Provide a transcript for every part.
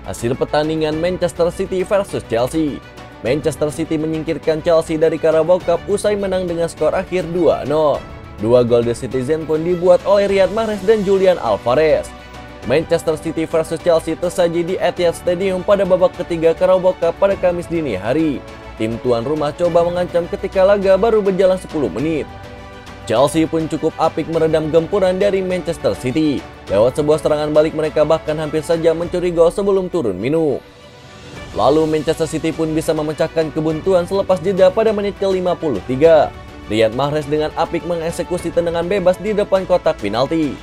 Hasil pertandingan Manchester City versus Chelsea. Manchester City menyingkirkan Chelsea dari Carabao Cup usai menang dengan skor akhir 2-0. Dua gol The Citizen pun dibuat oleh Riyad Mahrez dan Julian Alvarez. Manchester City versus Chelsea tersaji di Etihad Stadium pada babak ketiga Carabao Cup pada Kamis dini hari. Tim tuan rumah coba mengancam ketika laga baru berjalan 10 menit. Chelsea pun cukup apik meredam gempuran dari Manchester City. Lewat sebuah serangan balik mereka bahkan hampir saja mencuri gol sebelum turun minum. Lalu Manchester City pun bisa memecahkan kebuntuan selepas jeda pada menit ke-53. Riyad Mahrez dengan apik mengeksekusi tendangan bebas di depan kotak penalti.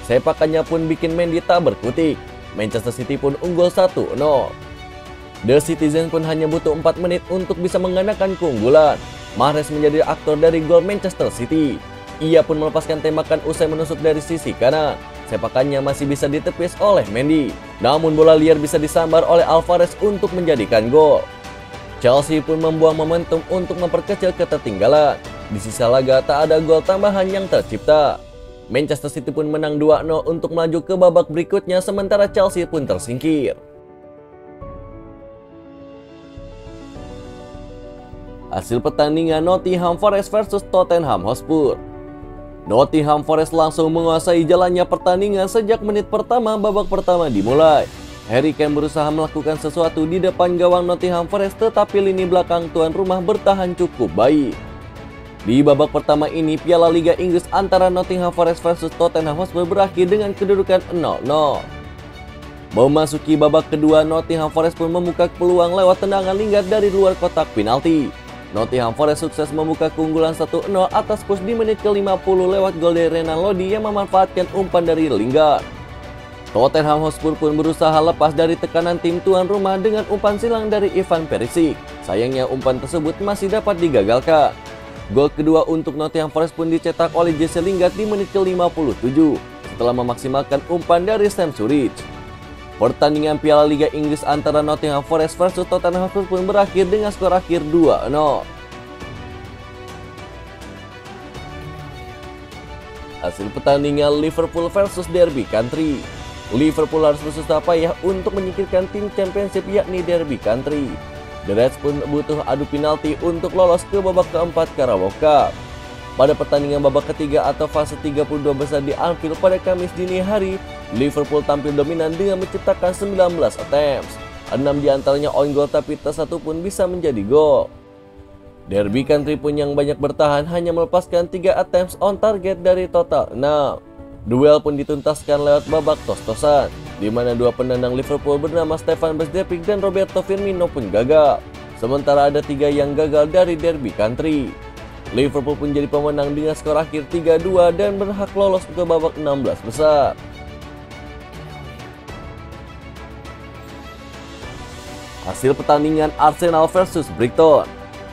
Sepakannya pun bikin Mendy tak berkutik. Manchester City pun unggul 1-0. The Citizen pun hanya butuh 4 menit untuk bisa menggandakan keunggulan. Mahrez menjadi aktor dari gol Manchester City. Ia pun melepaskan tembakan usai menusuk dari sisi kanan. Sepakannya masih bisa ditepis oleh Mendy. Namun bola liar bisa disambar oleh Alvarez untuk menjadikan gol. Chelsea pun membuang momentum untuk memperkecil ketertinggalan. Di sisa laga tak ada gol tambahan yang tercipta. Manchester City pun menang 2-0 untuk melaju ke babak berikutnya sementara Chelsea pun tersingkir. Hasil pertandingan Nottingham Forest versus Tottenham Hotspur. Nottingham Forest langsung menguasai jalannya pertandingan sejak menit pertama babak pertama dimulai. Harry Kane berusaha melakukan sesuatu di depan gawang Nottingham Forest tetapi lini belakang tuan rumah bertahan cukup baik. Di babak pertama ini Piala Liga Inggris antara Nottingham Forest versus Tottenham Hotspur berakhir dengan kedudukan 0-0. Memasuki babak kedua, Nottingham Forest pun membuka peluang lewat tendangan Lingard dari luar kotak penalti. Nottingham Forest sukses membuka keunggulan 1-0 atas Spurs di menit ke-50 lewat gol dari Renan Lodi yang memanfaatkan umpan dari Lingard. Tottenham Hotspur pun berusaha lepas dari tekanan tim tuan rumah dengan umpan silang dari Ivan Perisic. Sayangnya umpan tersebut masih dapat digagalkan. Gol kedua untuk Nottingham Forest pun dicetak oleh Jesse Lingard di menit ke-57 setelah memaksimalkan umpan dari Sam Surridge. Pertandingan Piala Liga Inggris antara Nottingham Forest versus Tottenham Hotspur pun berakhir dengan skor akhir 2-0. Hasil pertandingan Liverpool versus Derby County. Liverpool harus bersusah payah untuk menyingkirkan tim Championship yakni Derby County. The Reds pun butuh adu penalti untuk lolos ke babak keempat Carabao Cup. Pada pertandingan babak ketiga atau fase 32 besar di Anfield pada Kamis dini hari, Liverpool tampil dominan dengan menciptakan 19 attempts. 6 diantaranya on goal tapi tak satu pun bisa menjadi gol. Derby County pun yang banyak bertahan hanya melepaskan 3 attempts on target dari total 6. Duel pun dituntaskan lewat babak tos-tosan, di mana dua penendang Liverpool bernama Stefan Bezdepik dan Roberto Firmino pun gagal. Sementara ada 3 yang gagal dari Derby County. Liverpool pun jadi pemenang dengan skor akhir 3-2 dan berhak lolos ke babak 16 besar. Hasil pertandingan Arsenal versus Brighton.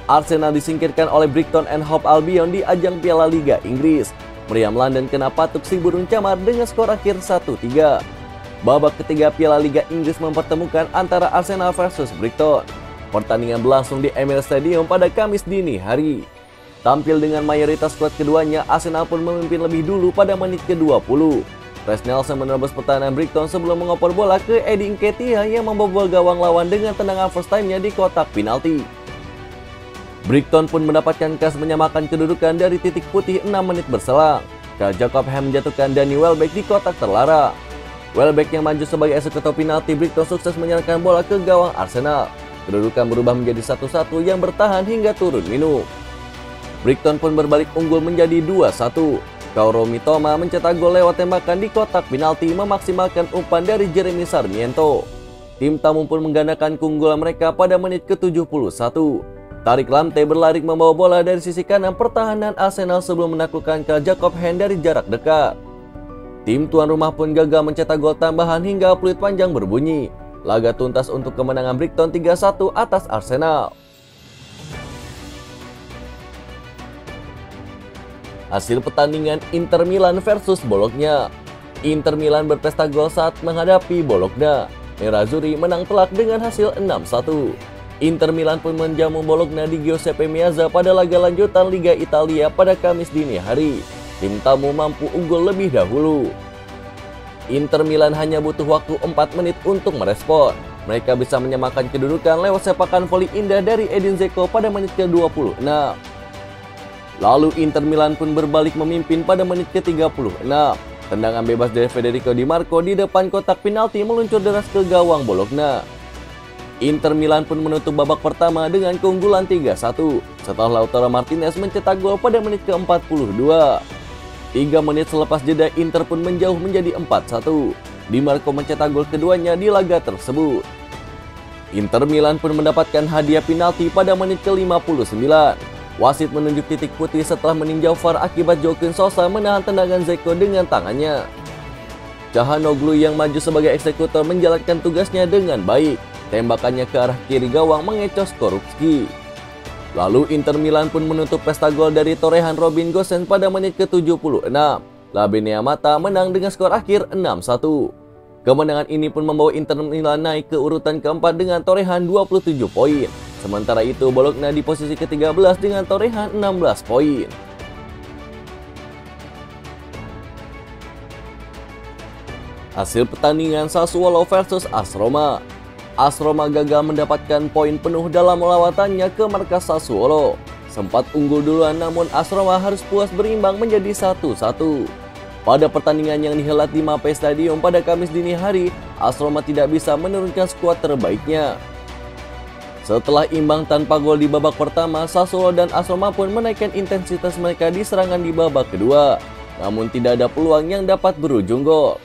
Arsenal disingkirkan oleh Brighton and Hove Albion di ajang Piala Liga Inggris. Meriam London kena patuk si burung camar dengan skor akhir 1-3. Babak ketiga Piala Liga Inggris mempertemukan antara Arsenal versus Brighton. Pertandingan berlangsung di Emirates Stadium pada Kamis dini hari. Tampil dengan mayoritas skuad keduanya, Arsenal pun memimpin lebih dulu pada menit ke-20. Reiss Nelson menerobos pertahanan Brighton sebelum mengoper bola ke Eddie Nketiah yang membobol gawang lawan dengan tendangan first time-nya di kotak penalti. Brighton pun mendapatkan kas menyamakan kedudukan dari titik putih 6 menit berselang. Karl Jacob Ham menjatuhkan Danny Welbeck di kotak terlarang. Welbeck yang maju sebagai eksekutor penalti Brighton sukses menyerahkan bola ke gawang Arsenal. Kedudukan berubah menjadi 1-1 yang bertahan hingga turun minum. Brighton pun berbalik unggul menjadi 2-1. Kaoru Mitoma mencetak gol lewat tembakan di kotak penalti memaksimalkan umpan dari Jeremy Sarmiento. Tim tamu pun menggandakan keunggulan mereka pada menit ke-71. Tariq Lamptey berlari membawa bola dari sisi kanan pertahanan Arsenal sebelum menaklukkan Karl Jacob Ham dari jarak dekat. Tim tuan rumah pun gagal mencetak gol tambahan hingga peluit panjang berbunyi. Laga tuntas untuk kemenangan Brighton 3-1 atas Arsenal. Hasil pertandingan Inter Milan versus Bologna. Inter Milan berpesta gol saat menghadapi Bologna. Nerazzurri menang telak dengan hasil 6-1. Inter Milan pun menjamu Bologna di Giuseppe Meazza pada laga lanjutan Liga Italia pada Kamis dini hari. Tim tamu mampu unggul lebih dahulu. Inter Milan hanya butuh waktu 4 menit untuk merespon. Mereka bisa menyamakan kedudukan lewat sepakan voli indah dari Edin Dzeko pada menit ke-26. Lalu Inter Milan pun berbalik memimpin pada menit ke-36. Tendangan bebas dari Federico Di Marco di depan kotak penalti meluncur deras ke gawang Bologna. Inter Milan pun menutup babak pertama dengan keunggulan 3-1 setelah Lautaro Martinez mencetak gol pada menit ke-42. 3 menit selepas jeda Inter pun menjauh menjadi 4-1. Di Marco mencetak gol keduanya di laga tersebut. Inter Milan pun mendapatkan hadiah penalti pada menit ke-59. Wasit menunjuk titik putih setelah meninjau VAR akibat Joaquin Sosa menahan tendangan Dzeko dengan tangannya. Calhanoglu yang maju sebagai eksekutor menjalankan tugasnya dengan baik. Tembakannya ke arah kiri gawang mengecos Korupski. Lalu Inter Milan pun menutup pesta gol dari torehan Robin Gosens pada menit ke-76. La Beneamata menang dengan skor akhir 6-1. Kemenangan ini pun membawa Inter Milan naik ke urutan keempat dengan torehan 27 poin. Sementara itu Bologna di posisi ke-13 dengan torehan 16 poin. Hasil pertandingan Sassuolo versus AS Roma. AS Roma gagal mendapatkan poin penuh dalam lawatannya ke markas Sassuolo. Sempat unggul duluan namun AS Roma harus puas berimbang menjadi 1-1. Pada pertandingan yang dihelat di Mapei Stadium pada Kamis dini hari, AS Roma tidak bisa menurunkan skuad terbaiknya. Setelah imbang tanpa gol di babak pertama, Sassuolo dan AS Roma pun menaikkan intensitas mereka di serangan di babak kedua. Namun tidak ada peluang yang dapat berujung gol.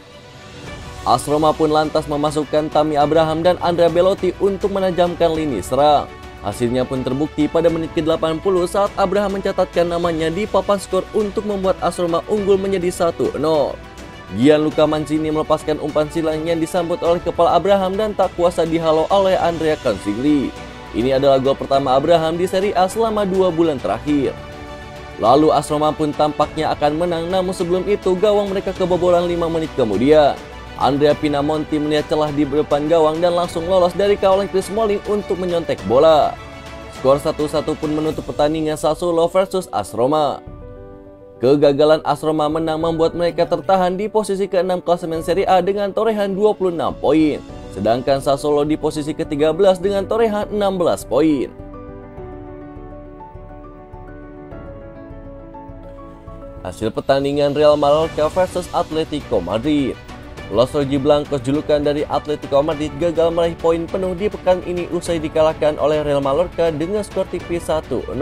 AS Roma pun lantas memasukkan Tammy Abraham dan Andrea Belotti untuk menajamkan lini serang. Hasilnya pun terbukti pada menit ke-80 saat Abraham mencatatkan namanya di papan skor untuk membuat AS Roma unggul menjadi 1-0. Gianluca Mancini melepaskan umpan silang yang disambut oleh kepala Abraham dan tak kuasa dihalau oleh Andrea Consigli. Ini adalah gol pertama Abraham di Serie A selama 2 bulan terakhir. Lalu AS Roma pun tampaknya akan menang, namun sebelum itu gawang mereka kebobolan 5 menit kemudian. Andrea Pinamonti melihat celah di depan gawang dan langsung lolos dari kawalan Chris Smalling untuk menyontek bola. Skor 1-1 pun menutup pertandingan Sassuolo versus AS Roma. Kegagalan AS Roma menang membuat mereka tertahan di posisi ke-6 klasemen Serie A dengan torehan 26 poin. Sedangkan Sassuolo di posisi ke-13 dengan torehan 16 poin. Hasil pertandingan Real Mallorca versus Atletico Madrid. Los Rojiblancos julukan dari Atletico Madrid gagal meraih poin penuh di pekan ini usai dikalahkan oleh Real Mallorca dengan skor tipis 1-0.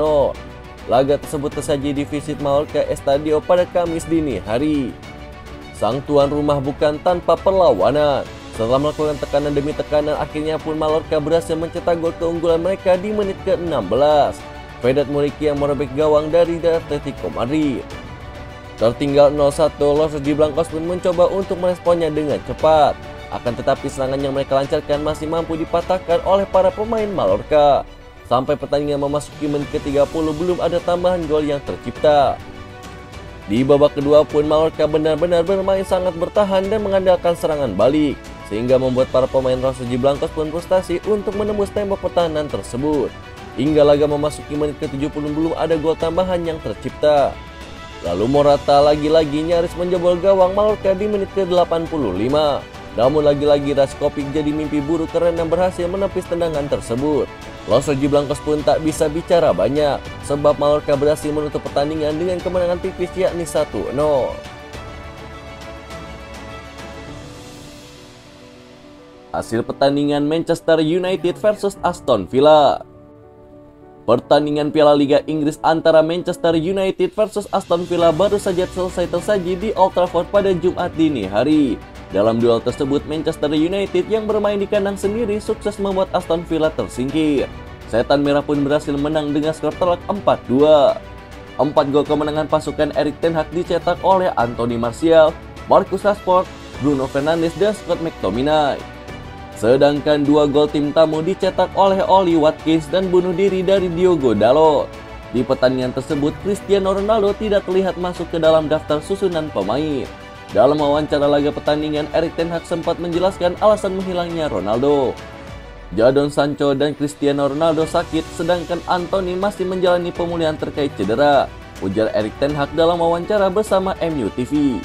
Laga tersebut tersaji di Visit Mallorca Estadio pada Kamis dini hari. Sang tuan rumah bukan tanpa perlawanan. Setelah melakukan tekanan demi tekanan, akhirnya pun Mallorca berhasil mencetak gol keunggulan mereka di menit ke-16. Vedat Muriqi yang merobek gawang dari Atletico Madrid. Tertinggal 0-1, Los Rojiblancos pun mencoba untuk meresponnya dengan cepat. Akan tetapi serangan yang mereka lancarkan masih mampu dipatahkan oleh para pemain Mallorca. Sampai pertandingan memasuki menit ke-30 belum ada tambahan gol yang tercipta. Di babak kedua pun Mallorca benar-benar bermain sangat bertahan dan mengandalkan serangan balik, sehingga membuat para pemain Los Rojiblancos pun frustasi untuk menembus tembok pertahanan tersebut. Hingga laga memasuki menit ke-70 belum ada gol tambahan yang tercipta. Lalu Morata lagi-lagi nyaris menjebol gawang Mallorca di menit ke-85. Namun lagi-lagi Raskovic jadi mimpi buruk karena berhasil menepis tendangan tersebut. Los Rojiblancos pun tak bisa bicara banyak, sebab Mallorca berhasil menutup pertandingan dengan kemenangan tipis yakni 1-0. Hasil pertandingan Manchester United versus Aston Villa. Pertandingan Piala Liga Inggris antara Manchester United versus Aston Villa baru saja selesai tersaji di Old Trafford pada Jumat dini hari. Dalam duel tersebut, Manchester United yang bermain di kandang sendiri sukses membuat Aston Villa tersingkir. Setan Merah pun berhasil menang dengan skor telak 4-2. 4 gol kemenangan pasukan Erik ten Hag dicetak oleh Anthony Martial, Marcus Rashford, Bruno Fernandes, dan Scott McTominay. Sedangkan 2 gol tim tamu dicetak oleh Oli Watkins dan bunuh diri dari Diogo Dalot. Di pertandingan tersebut, Cristiano Ronaldo tidak terlihat masuk ke dalam daftar susunan pemain. Dalam wawancara laga pertandingan, Erik ten Hag sempat menjelaskan alasan menghilangnya Ronaldo. Jadon Sancho dan Cristiano Ronaldo sakit, sedangkan Anthony masih menjalani pemulihan terkait cedera, ujar Erik ten Hag dalam wawancara bersama MU TV.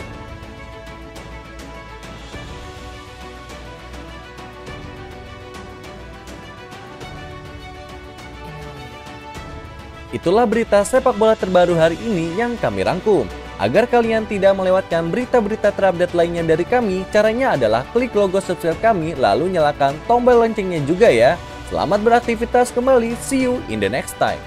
Itulah berita sepak bola terbaru hari ini yang kami rangkum. Agar kalian tidak melewatkan berita-berita terupdate lainnya dari kami, caranya adalah klik logo subscribe kami lalu nyalakan tombol loncengnya juga ya. Selamat beraktivitas kembali, see you in the next time.